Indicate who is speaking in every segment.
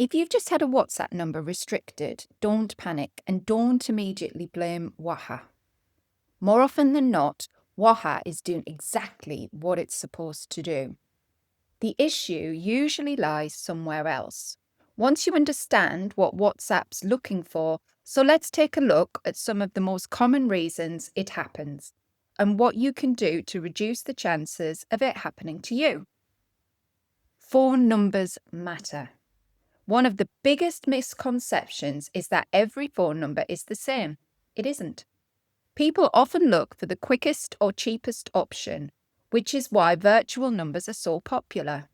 Speaker 1: If you've just had a WhatsApp number restricted, don't panic and don't immediately blame WAHA. More often than not, WAHA is doing exactly what it's supposed to do. The issue usually lies somewhere else. Once you understand what WhatsApp's looking for, so let's take a look at some of the most common reasons it happens and what you can do to reduce the chances of it happening to you. Phone numbers matter. One of the biggest misconceptions is that every phone number is the same. It isn't. People often look for the quickest or cheapest option, which is why virtual numbers are so popular.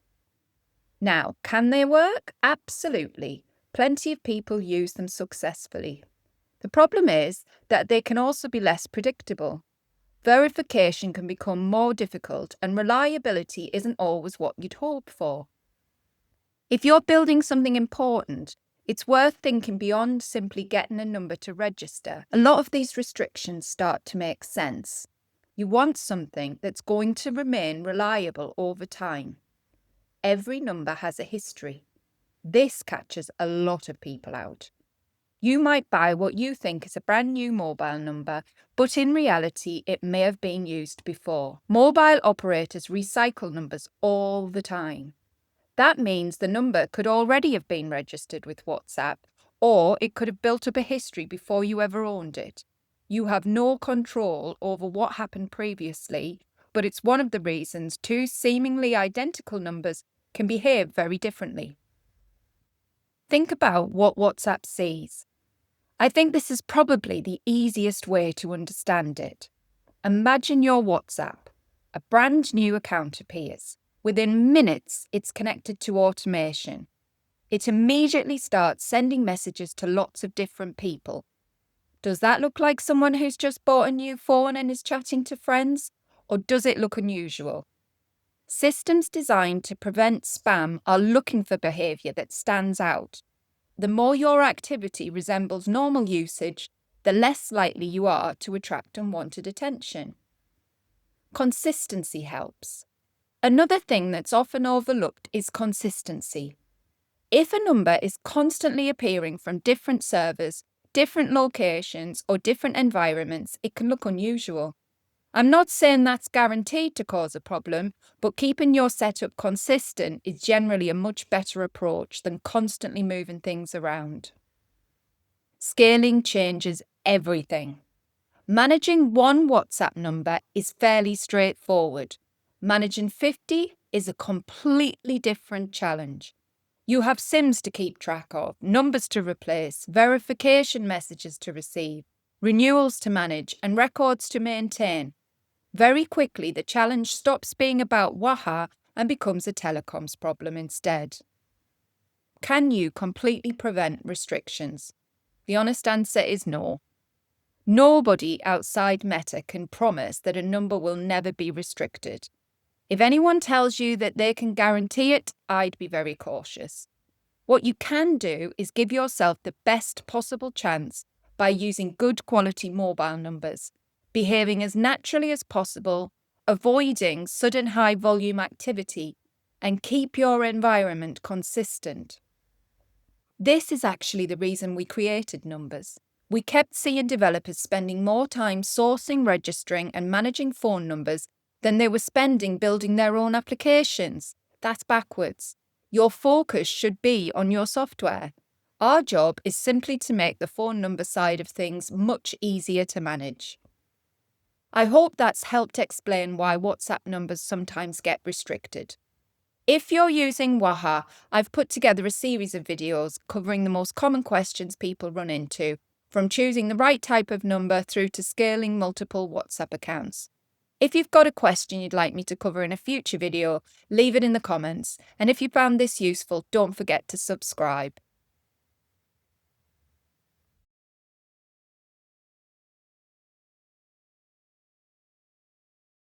Speaker 1: Now, can they work? Absolutely. Plenty of people use them successfully. The problem is that they can also be less predictable. Verification can become more difficult and reliability isn't always what you'd hope for. If you're building something important, it's worth thinking beyond simply getting a number to register. A lot of these restrictions start to make sense. You want something that's going to remain reliable over time. Every number has a history. This catches a lot of people out. You might buy what you think is a brand new mobile number, but in reality, it may have been used before. Mobile operators recycle numbers all the time. That means the number could already have been registered with WhatsApp, or it could have built up a history before you ever owned it. You have no control over what happened previously, but it's one of the reasons two seemingly identical numbers can behave very differently. Think about what WhatsApp sees. I think this is probably the easiest way to understand it. Imagine your WhatsApp. A brand new account appears. Within minutes, it's connected to automation. It immediately starts sending messages to lots of different people. Does that look like someone who's just bought a new phone and is chatting to friends? Or does it look unusual? Systems designed to prevent spam are looking for behaviour that stands out. The more your activity resembles normal usage, the less likely you are to attract unwanted attention. Consistency helps. Another thing that's often overlooked is consistency. If a number is constantly appearing from different servers, different locations, or different environments, it can look unusual. I'm not saying that's guaranteed to cause a problem, but keeping your setup consistent is generally a much better approach than constantly moving things around. Scaling changes everything. Managing one WhatsApp number is fairly straightforward. Managing 50 is a completely different challenge. You have SIMs to keep track of, numbers to replace, verification messages to receive, renewals to manage, and records to maintain. Very quickly, the challenge stops being about WAHA and becomes a telecoms problem instead. Can you completely prevent restrictions? The honest answer is no. Nobody outside Meta can promise that a number will never be restricted. If anyone tells you that they can guarantee it, I'd be very cautious. What you can do is give yourself the best possible chance by using good quality mobile numbers, behaving as naturally as possible, avoiding sudden high volume activity, and keep your environment consistent. This is actually the reason we created numbers. We kept seeing developers spending more time sourcing, registering, and managing phone numbers than they were spending building their own applications. That's backwards. Your focus should be on your software. Our job is simply to make the phone number side of things much easier to manage. I hope that's helped explain why WhatsApp numbers sometimes get restricted. If you're using WAHA, I've put together a series of videos covering the most common questions people run into, from choosing the right type of number through to scaling multiple WhatsApp accounts. If you've got a question you'd like me to cover in a future video, leave it in the comments. And if you found this useful, don't forget to subscribe.